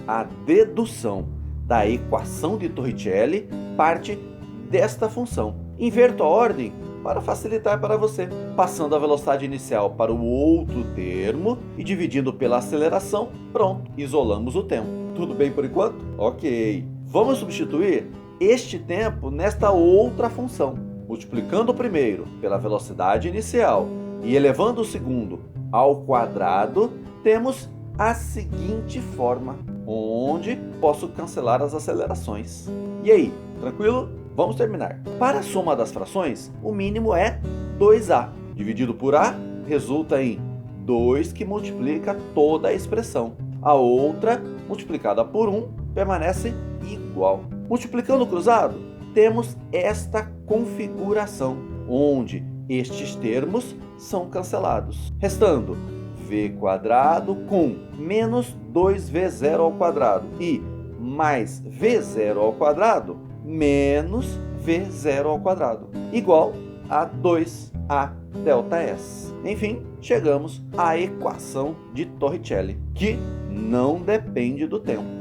A dedução da equação de Torricelli parte desta função. Inverto a ordem para facilitar para você, passando a velocidade inicial para o outro termo e dividindo pela aceleração. Pronto, isolamos o tempo. Tudo bem por enquanto? Ok. Vamos substituir este tempo nesta outra função. Multiplicando o primeiro pela velocidade inicial e elevando o segundo ao quadrado, temos a seguinte forma, onde posso cancelar as acelerações. E aí, tranquilo? Vamos terminar. Para a soma das frações, o mínimo é 2a. Dividido por a, resulta em 2, que multiplica toda a expressão. A outra, multiplicada por 1, permanece igual. Multiplicando o cruzado, temos esta configuração, onde estes termos são cancelados, restando v² com menos 2v0 ao quadrado e mais v0 ao quadrado menos v0 ao quadrado, igual a 2a ΔS. Enfim, chegamos à equação de Torricelli, que não depende do tempo.